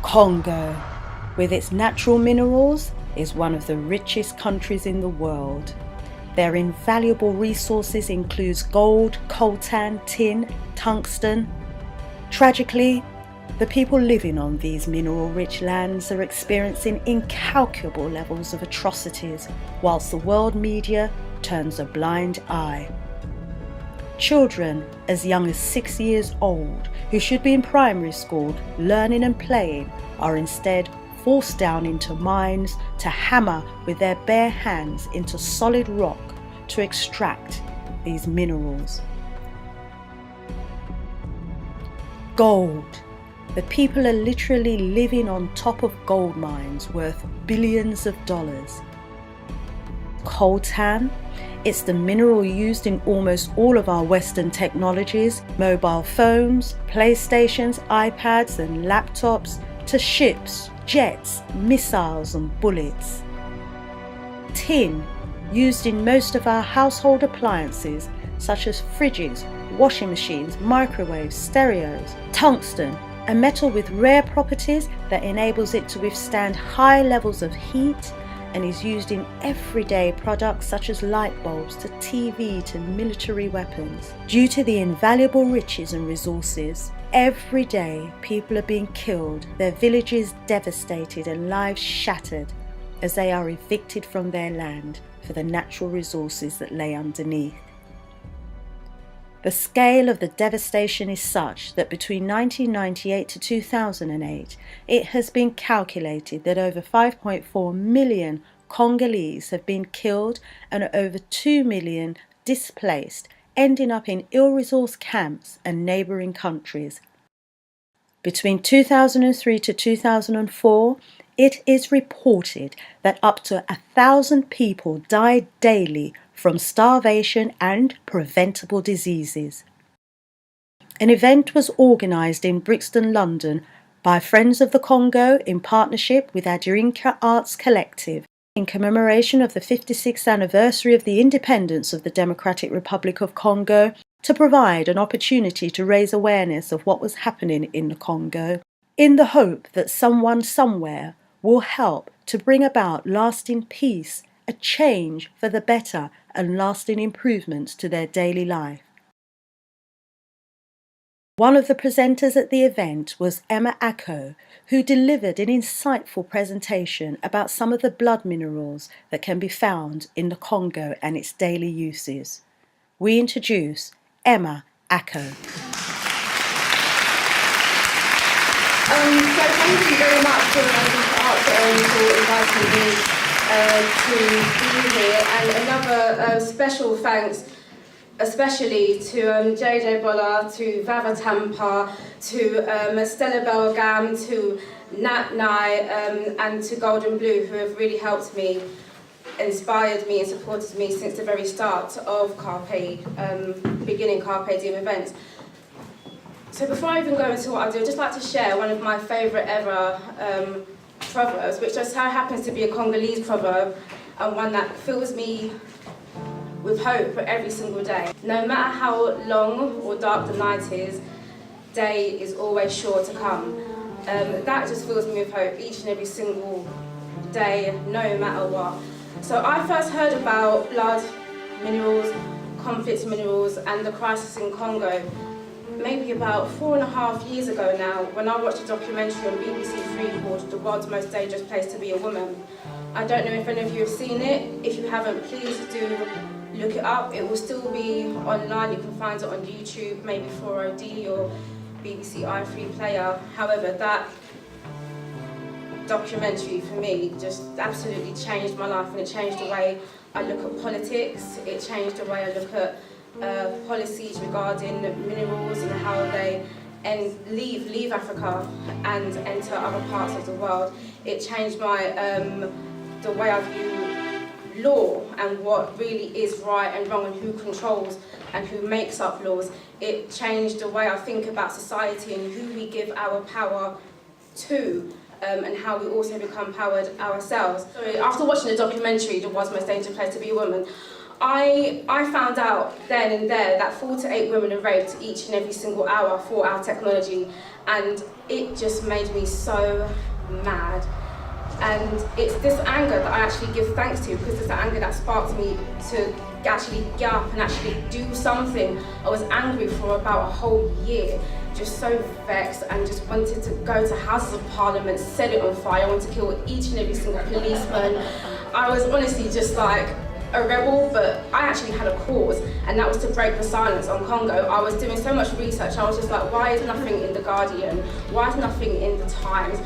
Congo, with its natural minerals, is one of the richest countries in the world. Their invaluable resources include gold, coltan, tin, tungsten. Tragically, the people living on these mineral-rich lands are experiencing incalculable levels of atrocities, whilst the world media turns a blind eye. Children as young as 6 years old, who should be in primary school learning and playing, are instead forced down into mines to hammer with their bare hands into solid rock to extract these minerals. Gold. The people are literally living on top of gold mines worth billions of dollars. Coltan. It's the mineral used in almost all of our Western technologies, mobile phones, PlayStations, iPads and laptops, to ships, jets, missiles and bullets. Tin, used in most of our household appliances such as fridges, washing machines, microwaves, stereos. Tungsten, a metal with rare properties that enables it to withstand high levels of heat and is used in everyday products such as light bulbs to TV to military weapons. Due to the invaluable riches and resources, every day people are being killed, their villages devastated and lives shattered as they are evicted from their land for the natural resources that lay underneath. The scale of the devastation is such that between 1998 to 2008, it has been calculated that over 5.4 million Congolese have been killed and over 2 million displaced, ending up in ill-resourced camps and neighbouring countries. Between 2003 to 2004, it is reported that up to 1,000 people died daily from starvation and preventable diseases. An event was organised in Brixton, London by Friends of the Congo in partnership with Adirinka Arts Collective in commemoration of the 56th anniversary of the independence of the Democratic Republic of Congo, to provide an opportunity to raise awareness of what was happening in the Congo, in the hope that someone somewhere will help to bring about lasting peace, a change for the better and lasting improvements to their daily life. One of the presenters at the event was Emma Ako, who delivered an insightful presentation about some of the blood minerals that can be found in the Congo and its daily uses. We introduce Emma Ako. So thank you very much for inviting me to be here, and another special thanks especially to JJ Bola, to Vava Tampa, to Stella Belgam, to Nat Nai, and to Golden Blue, who have really helped me, inspired me and supported me since the very start of beginning Carpe Diem events. So before I even go into what I do, I'd just like to share one of my favourite ever proverbs, which just so happens to be a Congolese proverb, and one that fills me with hope every single day. No matter how long or dark the night is, day is always sure to come. That just fills me with hope each and every single day, no matter what. So I first heard about blood minerals, conflict minerals, and the crisis in Congo maybe about 4.5 years ago now, when I watched a documentary on BBC Three called The World's Most Dangerous Place to Be a Woman. I don't know if any of you have seen it. If you haven't, please do look it up. It will still be online. You can find it on YouTube, maybe 4OD or BBC iFree Player. However, that documentary for me just absolutely changed my life, and it changed the way I look at politics. It changed the way I look at policies regarding minerals and how they leave Africa and enter other parts of the world. It changed my the way I view law and what really is right and wrong and who controls and who makes up laws. It changed the way I think about society and who we give our power to, and how we also become powered ourselves. So after watching the documentary, The World's Most Dangerous Place to Be a Woman, I found out then and there that 4 to 8 women are raped each and every single hour for our technology, and it just made me so mad. And it's this anger that I actually give thanks to, because it's the anger that sparked me to actually get up and actually do something. I was angry for about a whole year, just so vexed, and just wanted to go to Houses of Parliament, set it on fire. I wanted to kill each and every single policeman. I was honestly just like a rebel, but I actually had a cause, and that was to break the silence on Congo. I was doing so much research. I was just like, why is nothing in The Guardian? Why is nothing in The Times?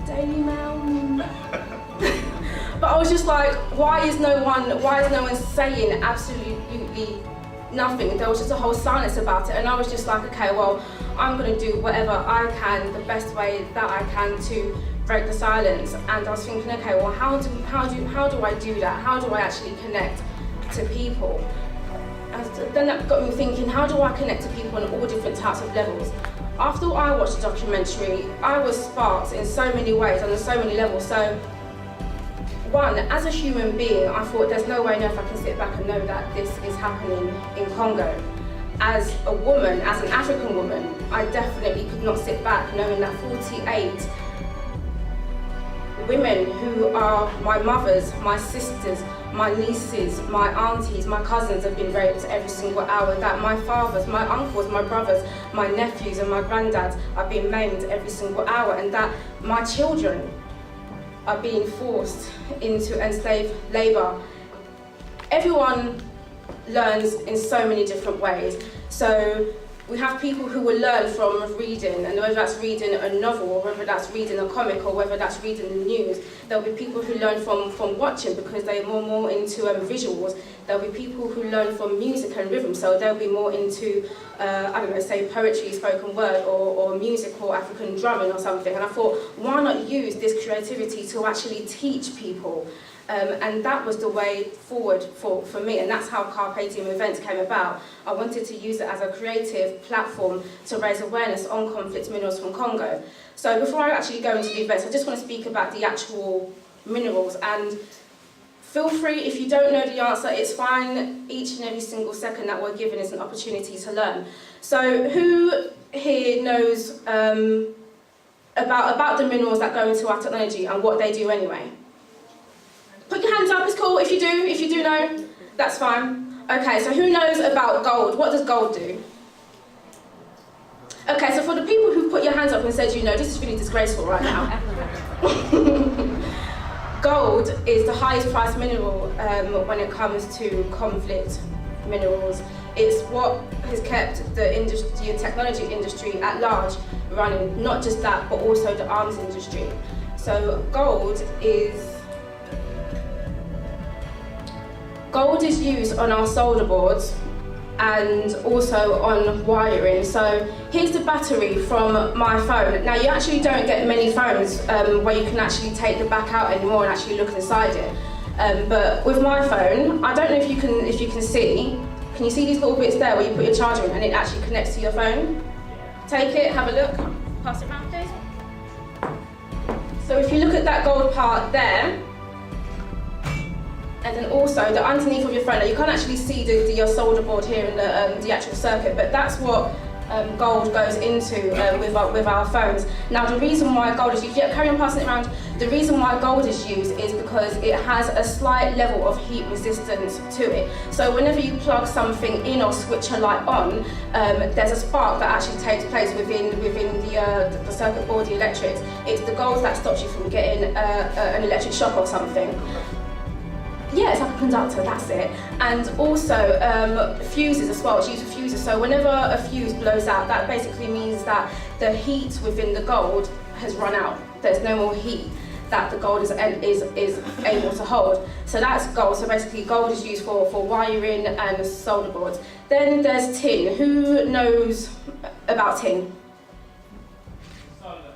Daily Mail? But I was just like, why is no one saying absolutely nothing? There was just a whole silence about it, and I was just like, okay, well, I'm gonna do whatever I can, the best way that I can to break the silence. And I was thinking, okay, well, how do I do that? How do I actually connect to people? And then that got me thinking, how do I connect to people on all different types of levels? After I watched the documentary, I was sparked in so many ways, on so many levels. So, one, as a human being, I thought there's no way on earth I can sit back and know that this is happening in Congo. As a woman, as an African woman, I definitely could not sit back knowing that 48 women who are my mothers, my sisters, my nieces, my aunties, my cousins have been raped every single hour, that my fathers, my uncles, my brothers, my nephews and my granddads are being maimed every single hour, and that my children are being forced into enslaved labour. Everyone learns in so many different ways. So we have people who will learn from reading, and whether that's reading a novel, or whether that's reading a comic, or whether that's reading the news. There'll be people who learn from watching, because they're more into visuals. There'll be people who learn from music and rhythm, so they'll be more into, I don't know, say poetry, spoken word, or music, or African drumming or something. And I thought, why not use this creativity to actually teach people? And that was the way forward for me, and that's how Carpe Diem events came about. I wanted to use it as a creative platform to raise awareness on conflict minerals from Congo. So before I actually go into the events, I just want to speak about the actual minerals, and feel free, if you don't know the answer, it's fine. Each and every single second that we're given is an opportunity to learn. So who here knows about the minerals that go into our technology and what they do anyway? Put your hands up, it's cool. If you do know, that's fine. Okay, so who knows about gold? What does gold do? Okay, so for the people who put your hands up and said, you know, this is really disgraceful right now. Gold is the highest priced mineral when it comes to conflict minerals. It's what has kept the technology industry at large running. Not just that, but also the arms industry. So gold is used on our solder boards and also on wiring. So here's the battery from my phone. Now you actually don't get many phones where you can actually take the back out anymore and actually look inside it. But with my phone, I don't know if you can see. Can you see these little bits there where you put your charger in and it actually connects to your phone? Take it, have a look. Pass it around, please. So if you look at that gold part there, and then also the underneath of your phone, you can't actually see your solder board here in the actual circuit, but that's what gold goes into with our phones. Now the reason why gold is used, carry on passing it around. The reason why gold is used is because it has a slight level of heat resistance to it. So whenever you plug something in or switch a light on, there's a spark that actually takes place within the circuit board, the electrics. It's the gold that stops you from getting an electric shock or something. Yeah, it's like a conductor, that's it. And also fuses as well, it's used for fuses. So whenever a fuse blows out, that basically means that the heat within the gold has run out. There's no more heat that the gold is able to hold. So that's gold. So basically gold is used for wiring and solder boards. Then there's tin. Who knows about tin? Solder.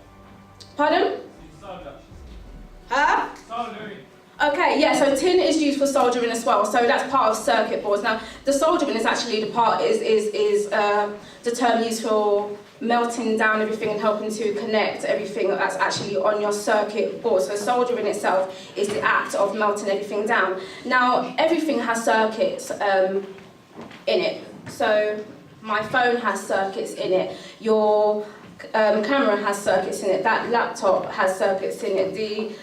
Pardon? Solder. Huh? Soldering. Okay, yeah, so tin is used for soldering as well, so that's part of circuit boards. Now, the soldering is actually the part, the term used for melting down everything and helping to connect everything that's actually on your circuit board. So soldering itself is the act of melting everything down. Now, everything has circuits in it. So my phone has circuits in it. Your camera has circuits in it. That laptop has circuits in it. The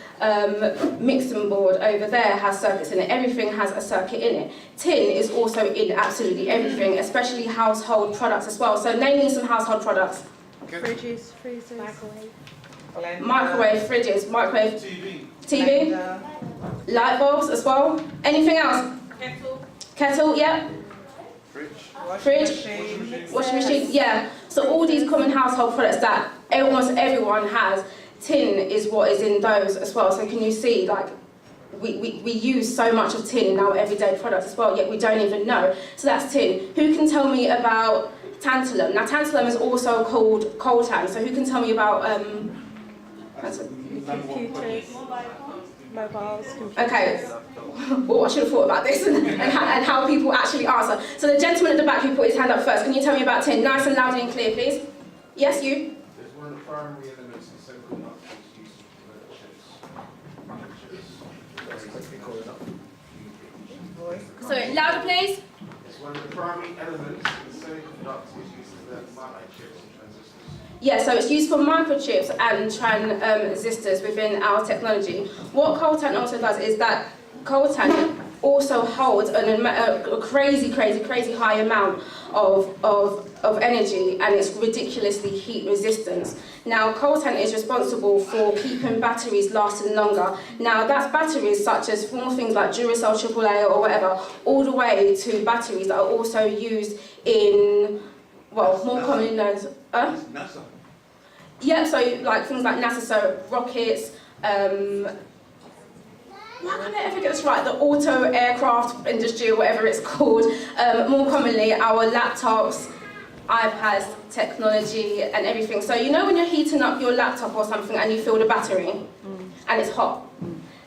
mixing board over there has circuits in it. Everything has a circuit in it. Tin is also in absolutely everything, especially household products as well. So name me some household products. Fridges, freezers, microwave, fridges, microwave, TV, light bulbs as well. Anything else? Kettle, yeah. Fridge, washing machine, yeah. So all these common household products that almost everyone has, tin is what is in those as well. So can you see, like, we use so much of tin in our everyday products as well, yet we don't even know. So that's tin. Who can tell me about tantalum? Now tantalum is also called coltan. So who can tell me about computers, mobiles, computers. Okay. Well, I should have thought about this and how people actually answer. So the gentleman at the back who put his hand up first, can you tell me about tin? Nice and loud and clear, please. Yes, you? There's one of the primary elements in semiconductors used to develop chips. Sorry, louder please. It's one of the primary elements in semiconductors used to develop microchips and transistors. Yeah, so it's used for microchips and transistors within our technology. What Coltan also does is that Coltan also holds a crazy high amount of energy, and it's ridiculously heat resistant. Now, Coltan is responsible for keeping batteries lasting longer. Now, that's batteries such as small things like Duracell AAA or whatever, all the way to batteries that are also used in, well, more commonly known as... NASA. Yeah, so like things like NASA, so rockets, why can't I ever get this right? The auto aircraft industry or whatever it's called. More commonly, our laptops, iPads, technology and everything. So you know when you're heating up your laptop or something and you feel the battery and it's hot?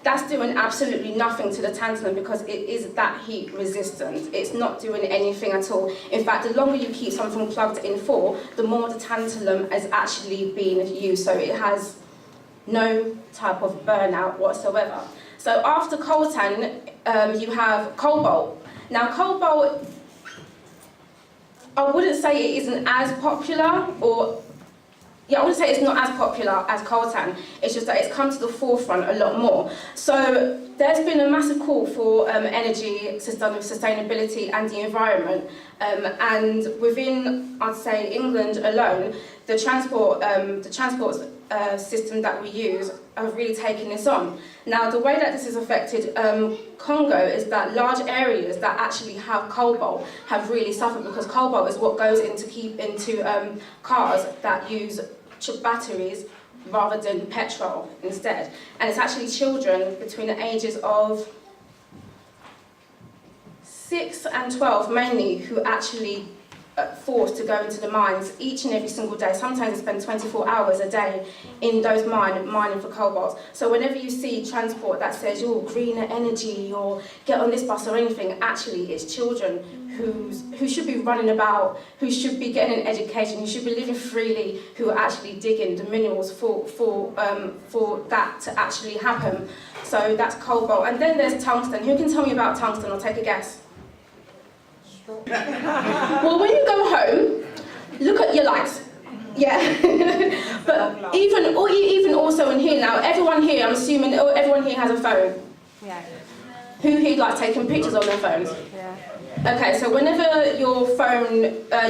That's doing absolutely nothing to the tantalum because it is that heat resistant. It's not doing anything at all. In fact, the longer you keep something plugged in for, the more the tantalum is actually being used. So it has no type of burnout whatsoever. So after coltan, you have cobalt. Now cobalt, I wouldn't say it isn't as popular, or yeah, I wouldn't say it's not as popular as coltan. It's just that it's come to the forefront a lot more. So there's been a massive call for energy sustainability and the environment. And within, I'd say, England alone, the transport system that we use have really taken this on. Now, the way that this has affected Congo is that large areas that actually have cobalt have really suffered because cobalt is what goes into cars that use batteries rather than petrol instead. And it's actually children between the ages of 6 and 12 mainly who actually forced to go into the mines each and every single day. Sometimes they spend 24 hours a day in those mining for cobalt. So whenever you see transport that says, oh, greener energy or get on this bus or anything, actually it's children who should be running about, who should be getting an education, who should be living freely, who are actually digging the minerals for that to actually happen. So that's cobalt. And then there's tungsten. Who can tell me about tungsten? I'll take a guess. Well, when you go home, look at your lights. Yeah. But even also in here now, everyone here, I'm assuming everyone here has a phone. Yeah. Who here like taking pictures on their phones? Yeah. Okay, so whenever your phone,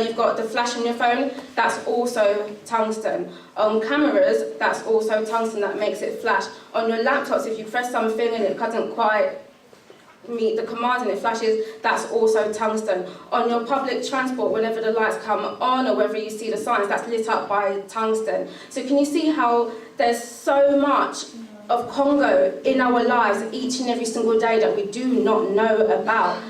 you've got the flash on your phone, that's also tungsten. On cameras, that's also tungsten that makes it flash. On your laptops, if you press something and it doesn't quite meet the command and it flashes, that's also tungsten. On your public transport, whenever the lights come on or whether you see the signs, that's lit up by tungsten. So can you see how there's so much of Congo in our lives each and every single day that we do not know about?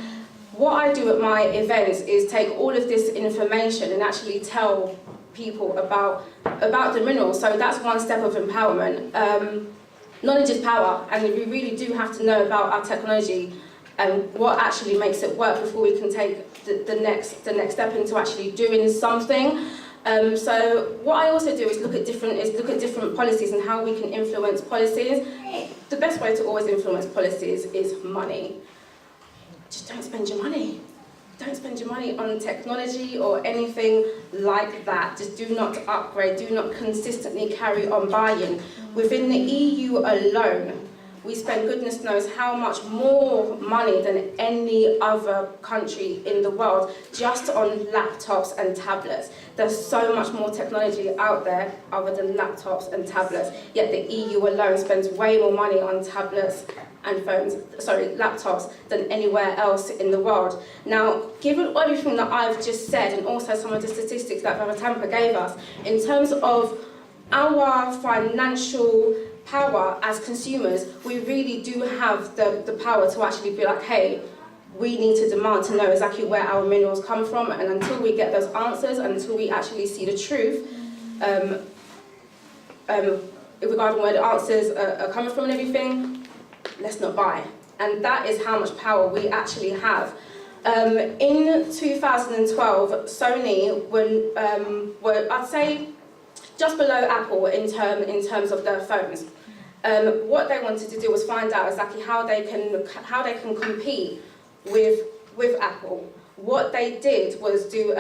What I do at my events is take all of this information and actually tell people about the minerals. So that's one step of empowerment. knowledge is power, and we really do have to know about our technology and what actually makes it work before we can take the next step into actually doing something. So what I also do is look at different policies and how we can influence policies. The best way to always influence policies is money. Just don't spend your money. Don't spend your money on technology or anything like that. Just do not upgrade, do not consistently carry on buying. Within the EU alone, we spend goodness knows how much more money than any other country in the world just on laptops and tablets. There's so much more technology out there other than laptops and tablets, yet the EU alone spends way more money on tablets and laptops than anywhere else in the world. Now, given everything that I've just said and also some of the statistics that Vavatamba gave us, in terms of our financial power as consumers, we really do have the power to actually be like, hey, we need to demand to know exactly where our minerals come from, and until we get those answers, until we actually see the truth, regarding where the answers are coming from and everything, let's not buy. And that is how much power we actually have. In 2012, Sony were I'd say, just below Apple in terms of their phones. What they wanted to do was find out exactly how they can compete with Apple. What they did was do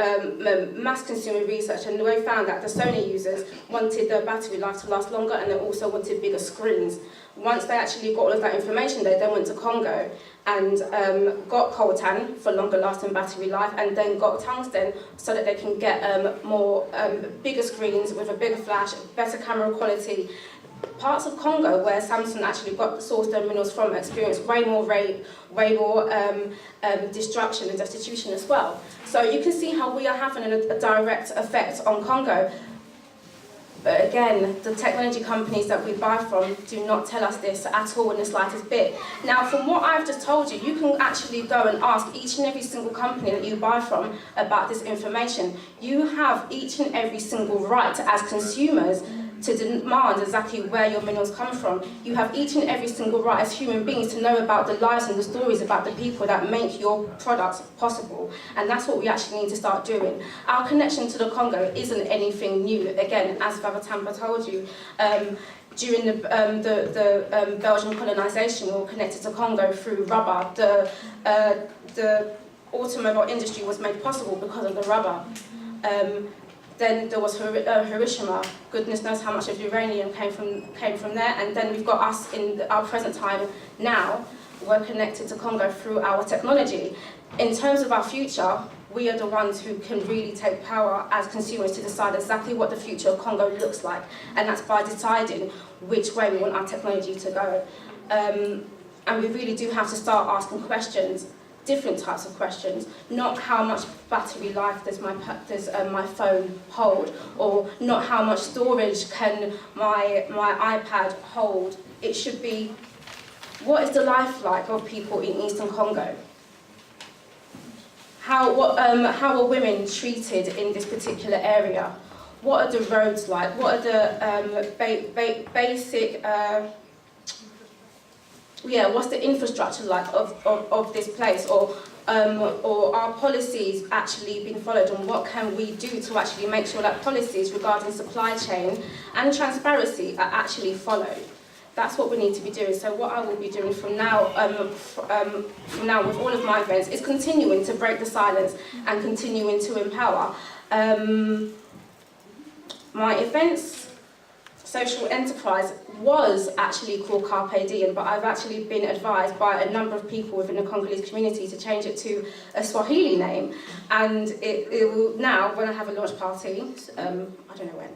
mass consumer research, and they found that the Sony users wanted their battery life to last longer, and they also wanted bigger screens. Once they actually got all of that information, they then went to Congo and got Coltan for longer lasting battery life, and then got tungsten so that they can get bigger screens with a bigger flash, better camera quality. Parts of Congo where Samsung actually sourced their minerals from experienced way more rape, way more destruction and destitution as well. So you can see how we are having a direct effect on Congo. But again, the technology companies that we buy from do not tell us this at all in the slightest bit. Now, from what I've just told you, you can actually go and ask each and every single company that you buy from about this information. You have each and every single right as consumers to demand exactly where your minerals come from. You have each and every single right as human beings to know about the lives and the stories about the people that make your products possible. And that's what we actually need to start doing. Our connection to the Congo isn't anything new. Again, as Vavatamba told you, during the Belgian colonisation, we were connected to Congo through rubber. The automobile industry was made possible because of the rubber. Then there was Hiroshima. Goodness knows how much of uranium came from there. And then we've got us in our present time now. We're connected to Congo through our technology. In terms of our future, we are the ones who can really take power as consumers to decide exactly what the future of Congo looks like. And that's by deciding which way we want our technology to go. And we really do have to start asking questions. Different types of questions, not how much battery life does my phone hold, or not how much storage can my iPad hold. It should be, what is the life like of people in Eastern Congo? How are women treated in this particular area? What are the roads like? What are the basic what's the infrastructure like of this place, or are policies actually being followed, and what can we do to actually make sure that policies regarding supply chain and transparency are actually followed? That's what we need to be doing. So what I will be doing from now with all of my events is continuing to break the silence and continuing to empower. My events, social enterprise, was actually called Carpe Diem, but I've actually been advised by a number of people within the Congolese community to change it to a Swahili name, and it will now, when I have a launch party, I don't know when,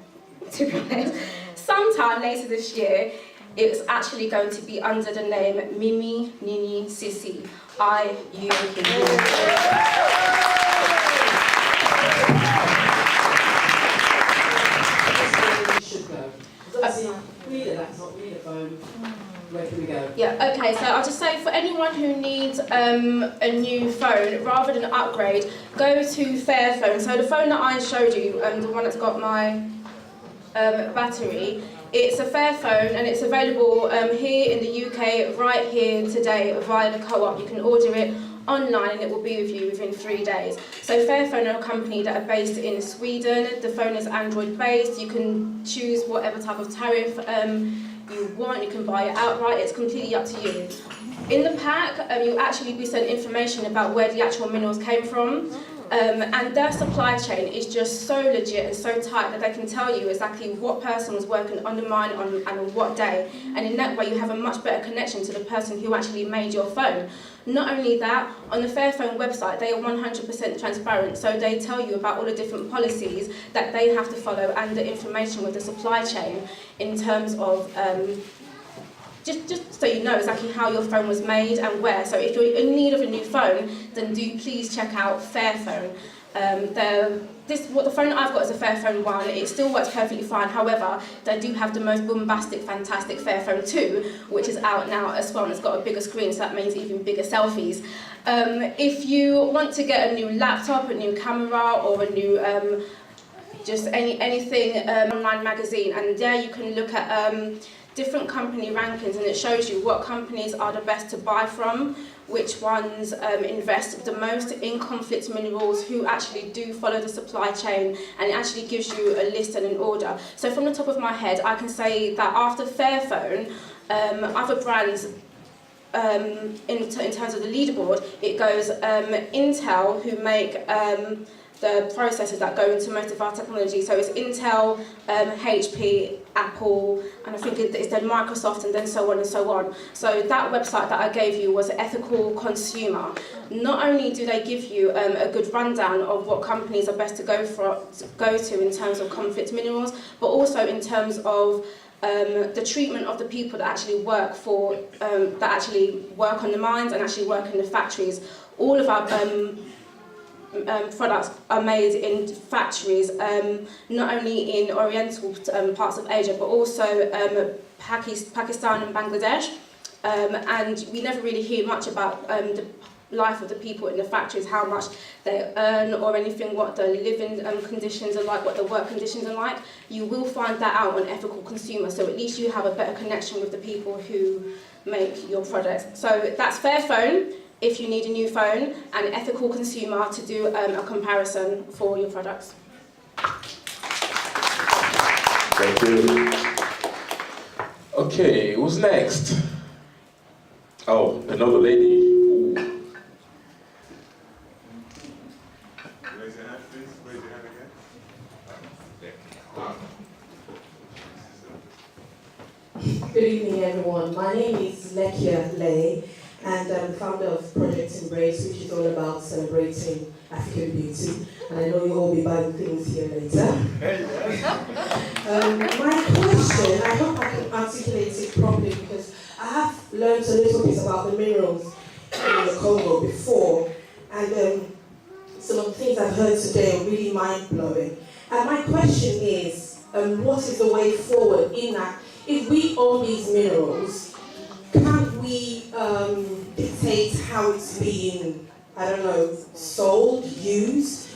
to be honest, sometime later this year, it's actually going to be under the name Mimi Nini Sisi, Where can we go? Yeah, okay, so I'll just say for anyone who needs a new phone, rather than upgrade, go to Fairphone. So the phone that I showed you, the one that's got my battery, It's a Fairphone and it's available here in the UK right here today via the Co-op. You can order it online and it will be with you within 3 days. So Fairphone are a company that are based in Sweden. The phone is Android based. You can choose whatever type of tariff you want. You can buy it outright. It's completely up to you. In the pack, you'll actually be sent information about where the actual minerals came from. And their supply chain is just so legit and so tight that they can tell you exactly what person was working on the mine and on what day. And in that way, you have a much better connection to the person who actually made your phone. Not only that, on the Fairphone website, they are 100% transparent. So they tell you about all the different policies that they have to follow and the information with the supply chain in terms of just so you know exactly how your phone was made and where. So if you're in need of a new phone, then do please check out Fairphone. The phone I've got is a Fairphone 1. It still works perfectly fine. However, they do have the most bombastic, fantastic Fairphone 2, which is out now as well. And it's got a bigger screen, so that means even bigger selfies. If you want to get a new laptop, a new camera, or a new just anything online magazine, and there you can look at different company rankings, and it shows you what companies are the best to buy from, which ones invest the most in conflict minerals, who actually do follow the supply chain, and it actually gives you a list and an order. So from the top of my head, I can say that after Fairphone, other brands in terms of the leaderboard, it goes Intel, who make the processors that go into most of our technology. So it's Intel, HP, Apple, and I think it's then Microsoft, and then so on and so on. So that website that I gave you was Ethical Consumer. Not only do they give you a good rundown of what companies are best to go to in terms of conflict minerals, but also in terms of the treatment of the people that actually work on the mines and actually work in the factories. All of our products are made in factories, not only in oriental parts of Asia, but also Pakistan and Bangladesh. And we never really hear much about the life of the people in the factories, how much they earn or anything, what the living conditions are like, what the work conditions are like. You will find that out on Ethical Consumer, so at least you have a better connection with the people who make your products. So that's Fairphone if you need a new phone, and Ethical Consumer to do a comparison for your products. Thank you. Okay, who's next? Oh, another lady. Ooh. Raise your hand, please. Raise your hand again. Good evening, everyone. My name is Lekia Lay, and I'm the founder of Project Embrace, which is all about celebrating African beauty. And I know you'll all be buying things here later. My question, I hope I can articulate it properly, because I have learned a little bit about the minerals in the Congo before, and some of the things I've heard today are really mind-blowing. And my question is, what is the way forward in that? If we own these minerals, can't we dictate how it's being, I don't know, sold, used?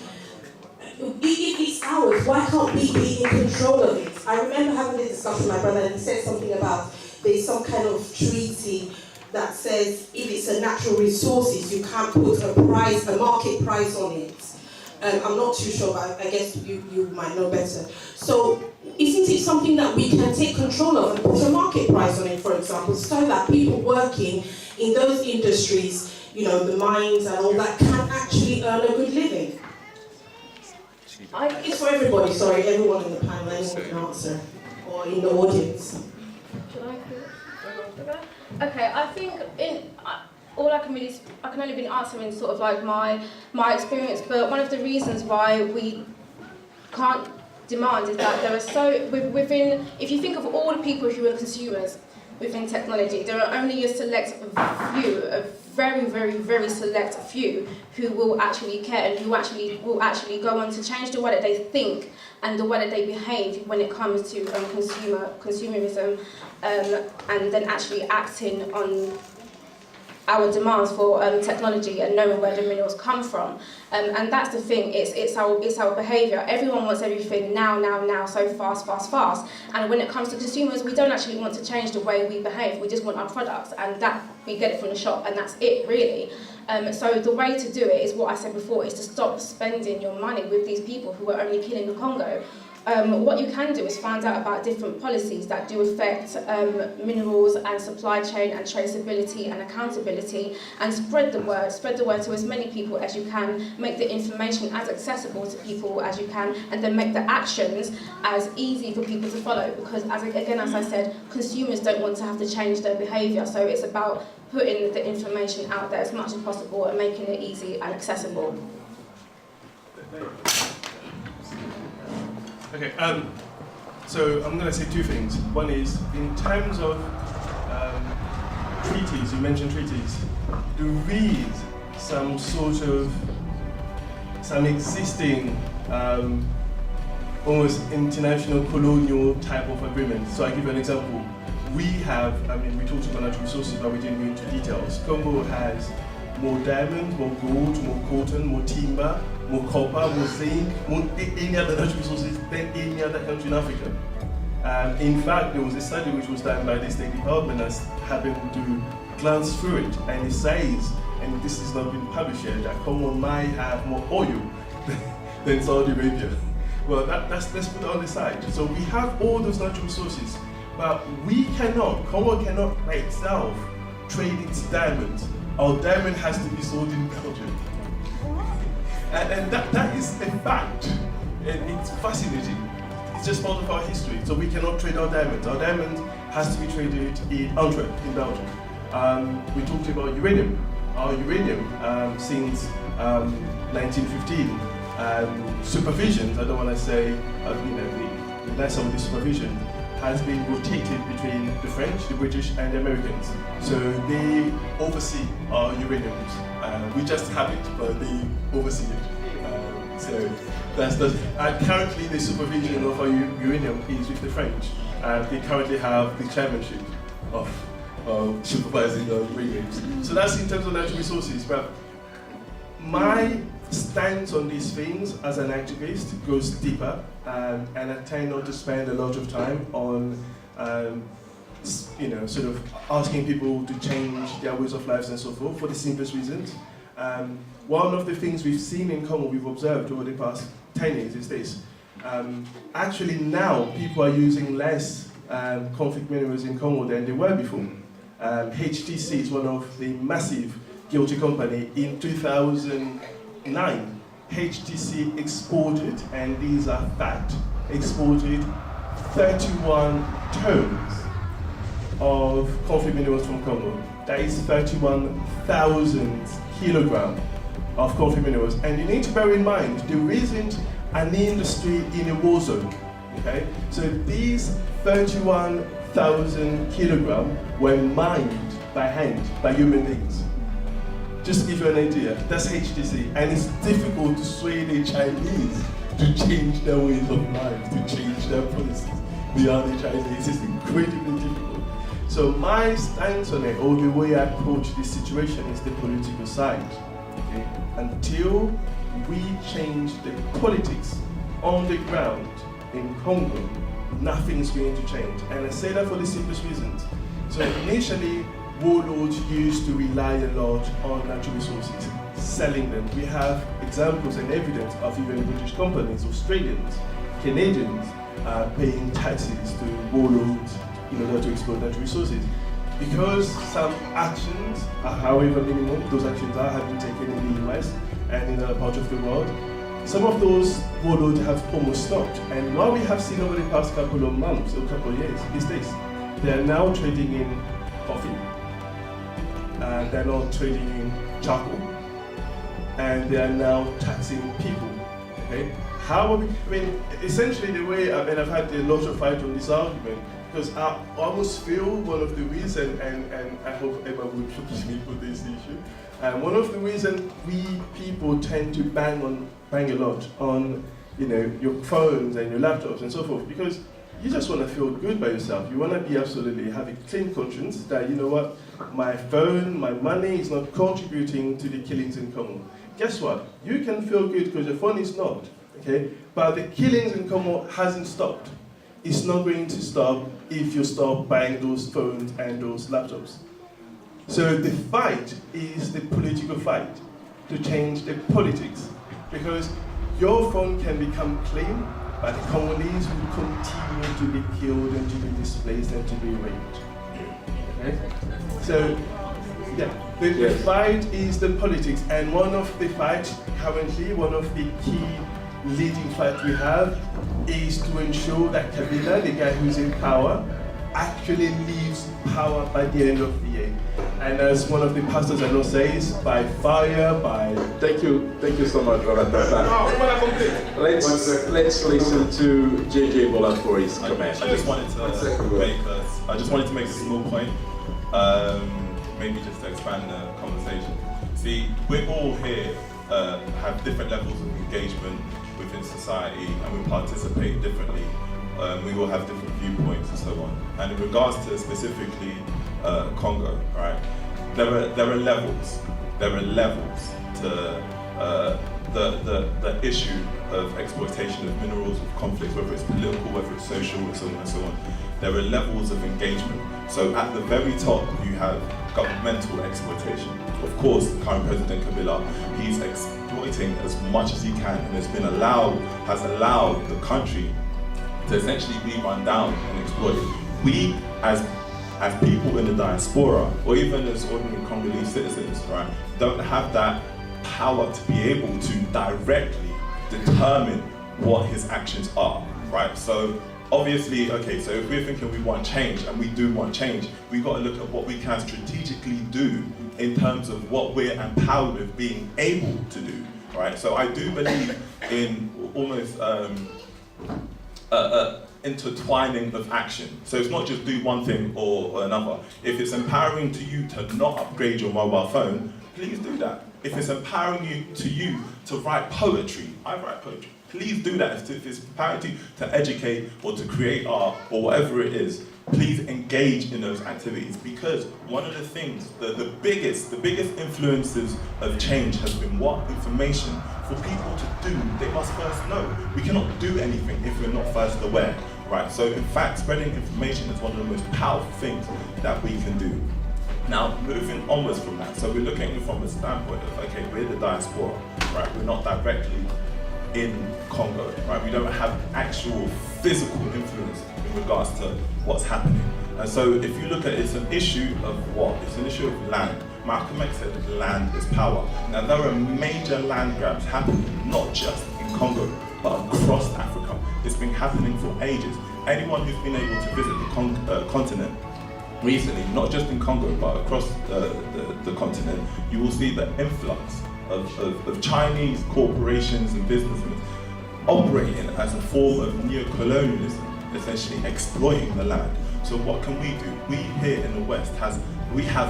If it's ours, why can't we be in control of it? I remember having this discussion with my brother, and he said something about there's some kind of treaty that says if it's a natural resources, you can't put a price, a market price on it. I'm not too sure, but I guess you might know better. So isn't it something that we can take control of and put a market price on it, for example, so that people working in those industries, you know, the mines and all that, can actually earn a good living? It's for everybody, sorry, everyone in the panel, anyone can answer, or in the audience. Should I go? Okay, I think I can only be answering sort of like my experience, but one of the reasons why we can't demand is that there are so within, if you think of all the people who are consumers within technology, there are only a select few, a very, very, very select few who will actually care and who will actually go on to change the way that they think and the way that they behave when it comes to consumerism, and then actually acting on our demands for technology and knowing where the minerals come from. And that's the thing, it's our behaviour. Everyone wants everything now, so fast. And when it comes to consumers, we don't actually want to change the way we behave, we just want our products, and that we get it from the shop, and that's it really. So the way to do it is what I said before, is to stop spending your money with these people who are only killing the Congo. What you can do is find out about different policies that do affect minerals and supply chain and traceability and accountability, and spread the word to as many people as you can, make the information as accessible to people as you can, and then make the actions as easy for people to follow, because as I said, consumers don't want to have to change their behaviour, so it's about putting the information out there as much as possible and making it easy and accessible. Okay, so I'm going to say two things. One is, in terms of treaties, you mentioned treaties, there is some existing almost international colonial type of agreement. So I give you an example. We have, we talked about natural resources, but we didn't go into details. Congo has more diamond, more gold, more coltan, more timber, more copper, more zinc, more any other natural resources than any other country in Africa. In fact, there was a study which was done by the State Department that happened to glance through it, and it says, and this has not been published yet, that Congo might have more oil than Saudi Arabia. Well, let's put it on the side. So we have all those natural resources, but Congo cannot by itself trade its diamonds. Our diamond has to be sold in Belgium. And that is a fact, and it's fascinating. It's just part of our history, so we cannot trade our diamonds. Our diamond has to be traded in Antwerp, in Belgium. We talked about uranium. Our uranium, since 1915, supervision, I don't want to say, the less of the supervision, has been rotated between the French, the British, and the Americans. So they oversee our uraniums. We just have it, but they oversee it. So that's currently the supervision of our uranium is with the French. They currently have the chairmanship of supervising our uraniums. So that's in terms of natural resources. But my stance on these things as an activist goes deeper, and I tend not to spend a lot of time on sort of asking people to change their ways of lives and so forth, for the simplest reasons. One of the things we've seen in Congo, we've observed over the past 10 years is this. Actually now, people are using less conflict minerals in Congo than they were before. HTC is one of the massive guilty company. In 2009, HTC exported, and these are fact, exported 31 tons of conflict minerals from Congo. That is 31,000 kilograms of conflict minerals. And you need to bear in mind, there isn't an industry in a war zone. Okay? So these 31,000 kilograms were mined by hand, by human beings. Just to give you an idea, that's HTC, and it's difficult to sway the Chinese to change their ways of life, to change their policies beyond the Chinese. It's incredibly difficult. So my stance on it, or the way I approach this situation, is the political side. Okay? Until we change the politics on the ground in Congo, nothing's going to change. And I say that for the simplest reasons. So initially, warlords used to rely a lot on natural resources, selling them. We have examples and evidence of even British companies, Australians, Canadians, paying taxes to warlords in order to exploit natural resources. Because some actions, however minimal those actions are, have been taken in the US and in other parts of the world, some of those warlords have almost stopped. And what we have seen over the past couple of months, or couple of years, is this. They are now trading in coffee, they're not trading in charcoal, and they are now taxing people. Okay? How are we, essentially the way, and I've had a lot of fight on this argument, because I almost feel one of the reasons, and I hope Emma would forgive me for this issue, one of the reasons we people tend to bang a lot on your phones and your laptops and so forth, because you just want to feel good by yourself. You want to be absolutely, have a clean conscience that, you know what, my phone, my money is not contributing to the killings in Congo. Guess what? You can feel good because your phone is not, okay? But the killings in Congo hasn't stopped. It's not going to stop if you stop buying those phones and those laptops. So the fight is the political fight to change the politics, because your phone can become clean, but the Congolese will continue to be killed and to be displaced and to be raped. Okay? So, yeah, the fight is the politics, and one of the fights currently, one of the key leading fights we have is to ensure that Kabila, the guy who's in power, actually leaves power by the end of the year. And as one of the pastors I know says, by fire, by... Thank you so much, Robert. Let's listen to JJ Bola for his comment. I just wanted to make a small point, maybe just to expand the conversation. See, we're all here, have different levels of engagement within society, and we participate differently. We all have different viewpoints and so on. And in regards to specifically Congo, right? There are levels. There are levels to the issue of exploitation of minerals, of conflicts, whether it's political, whether it's social, and so on and so on. There are levels of engagement. So at the very top, you have governmental exploitation. Of course, the current President Kabila, he's exploiting as much as he can, and has allowed the country to essentially be run down and exploited. We, as people in the diaspora, or even as ordinary Congolese citizens, right, don't have that power to be able to directly determine what his actions are, right? So obviously, okay, so if we're thinking we want change, and we do want change, we've got to look at what we can strategically do in terms of what we're empowered with being able to do, right? So I do believe in almost intertwining of action. So it's not just do one thing or another. If it's empowering to you to not upgrade your mobile phone, please do that. If it's empowering you to write poetry, I write poetry. Please do that. If it's empowering you to educate or to create art or whatever it is, please engage in those activities, because one of the things, the biggest influences of change has been what? Information. For people to do, they must first know. We cannot do anything if we're not first aware, right? So in fact, spreading information is one of the most powerful things that we can do. Now, moving onwards from that, so we're looking at it from a standpoint of, okay, we're the diaspora, right? We're not directly in Congo, right? We don't have actual physical influence in regards to what's happening. And so if you look at it, it's an issue of what? It's an issue of land. Malcolm X said land is power. Now there are major land grabs happening, not just in Congo, but across Africa. It's been happening for ages. Anyone who's been able to visit the continent recently, not just in Congo, but across the continent, you will see the influx of Chinese corporations and businesses operating as a form of neocolonialism, essentially exploiting the land. So what can we do? We here in the West have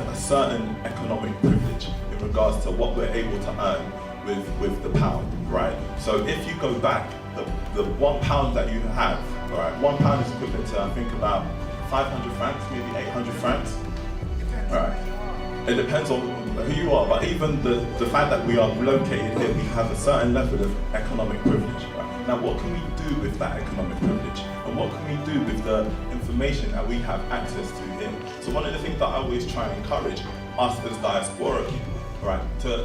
a certain economic privilege in regards to what we're able to earn with the pound, right? So if you go back, the £1 that you have, right, £1 is equivalent to, I think, about 500 francs, maybe 800 francs, right? It depends on who you are, but even the fact that we are located here, we have a certain level of economic privilege, right? Now what can we do with that economic privilege? And what can we do with the information that we have access to here? So one of the things that I always try and encourage us as diaspora people, right,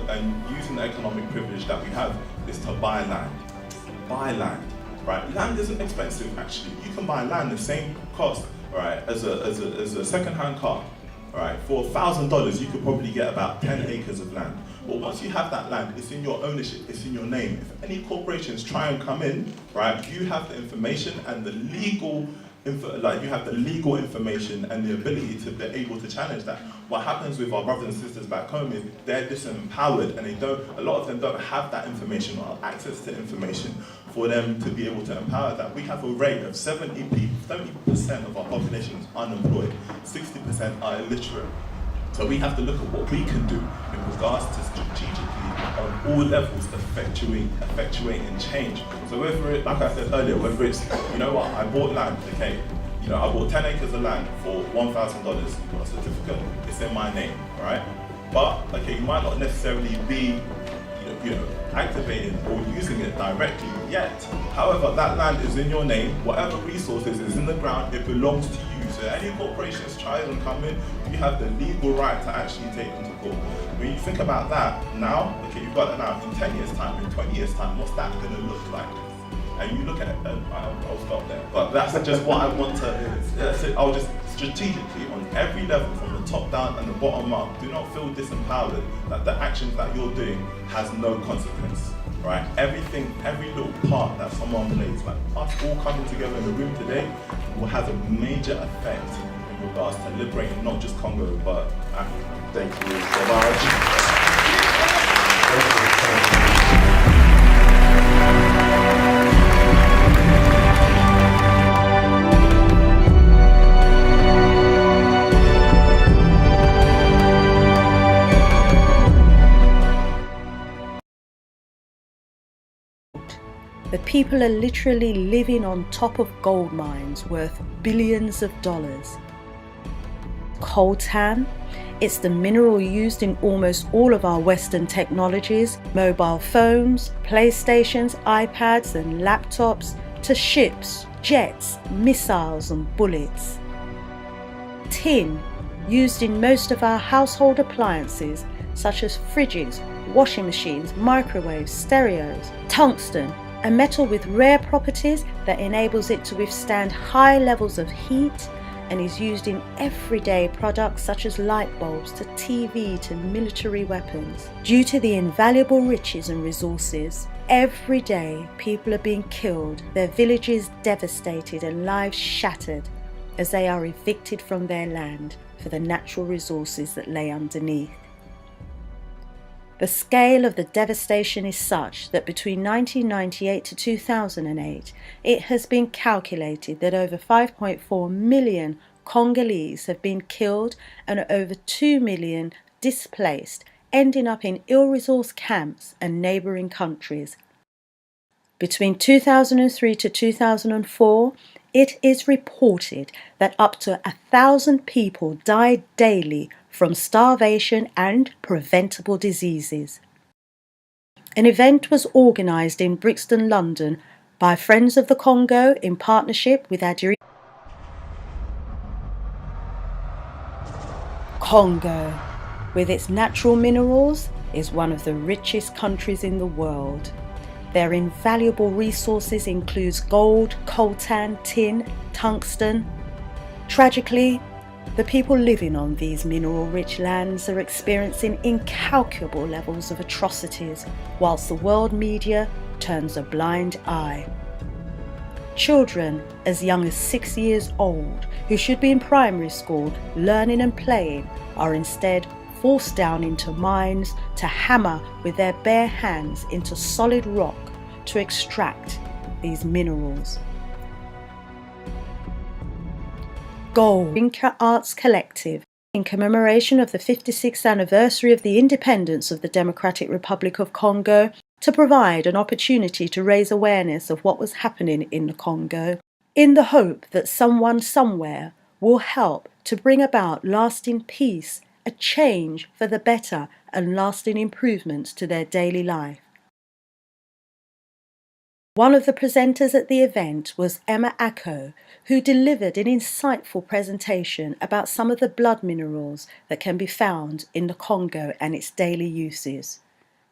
and using the economic privilege that we have is to buy land. Buy land, right? Land isn't expensive actually. You can buy land the same cost, right, as a second-hand car. Right, for $1,000 you could probably get about 10 acres of land. But once you have that land, it's in your ownership, it's in your name. If any corporations try and come in, right, you have the information and the legal information and the ability to be able to challenge that. What happens with our brothers and sisters back home is they're disempowered, and a lot of them don't have that information or access to information for them to be able to empower that. We have a rate of 70% of our population is unemployed, 60% are illiterate. So we have to look at what we can do in regards to strategically on all levels effectuating change. So whether it, like I said earlier, whether it's, you know what, I bought land, okay, you know, I bought 10 acres of land for $1,000, you've got a certificate, it's in my name, right? But, okay, you might not necessarily be, you know, activating or using it directly yet. However, that land is in your name, whatever resources is in the ground, it belongs to you. So any corporations try and come in, you have the legal right to actually take them to court. When you think about that now, okay, you've got it now, in 10 years time, in 20 years time, what's that going to look like? And you look at it, and I'll stop there. But that's just what I want to, I'll just strategically on every level, from the top down and the bottom up, do not feel disempowered that the actions that you're doing has no consequence, right? Everything, every little part that someone plays, like us all coming together in the room today, will have a major effect in regards to liberating not just Congo, but Africa. Thank you so much. The people are literally living on top of gold mines worth billions of dollars. Coltan, it's the mineral used in almost all of our Western technologies, mobile phones, PlayStations, iPads and laptops, to ships, jets, missiles and bullets. Tin, used in most of our household appliances such as fridges, washing machines, microwaves, stereos. Tungsten, a metal with rare properties that enables it to withstand high levels of heat and is used in everyday products such as light bulbs to TV to military weapons. Due to the invaluable riches and resources, every day people are being killed, their villages devastated and lives shattered as they are evicted from their land for the natural resources that lay underneath. The scale of the devastation is such that between 1998 to 2008, it has been calculated that over 5.4 million Congolese have been killed and over 2 million displaced, ending up in ill-resourced camps and neighbouring countries. Between 2003 to 2004, it is reported that up to 1,000 people died daily from starvation and preventable diseases. An event was organised in Brixton, London by Friends of the Congo in partnership with Adiri. Congo, with its natural minerals, is one of the richest countries in the world. Their invaluable resources include gold, coltan, tin, tungsten. Tragically, the people living on these mineral-rich lands are experiencing incalculable levels of atrocities, whilst the world media turns a blind eye. Children as young as 6 years old, who should be in primary school learning and playing, are instead forced down into mines to hammer with their bare hands into solid rock to extract these minerals. Gold Inca Arts Collective, in commemoration of the 56th anniversary of the independence of the Democratic Republic of Congo, to provide an opportunity to raise awareness of what was happening in the Congo, in the hope that someone somewhere will help to bring about lasting peace, a change for the better and lasting improvements to their daily life. One of the presenters at the event was Emma Ako, who delivered an insightful presentation about some of the blood minerals that can be found in the Congo and its daily uses.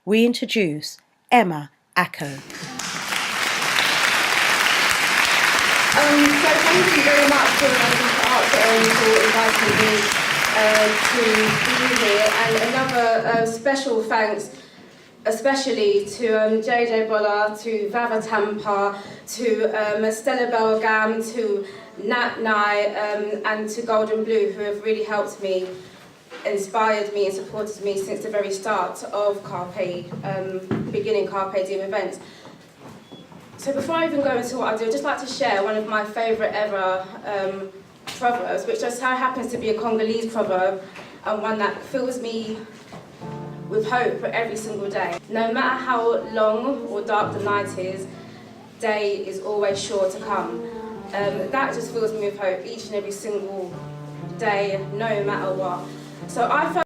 We introduce Emma Ako. So thank you very much for inviting me to be here, and another special thanks especially to JJ Bola, to Vava Tampa, to Stella Belgam, to Nat Nai, and to Golden Blue, who have really helped me, inspired me and supported me since the very start of beginning Carpe Diem events. So before I even go into what I do, I'd just like to share one of my favourite ever proverbs, which just so happens to be a Congolese proverb. and one that fills me with hope every single day. No matter how long or dark the night is, day is always sure to come. That just fills me with hope each and every single day, no matter what. So I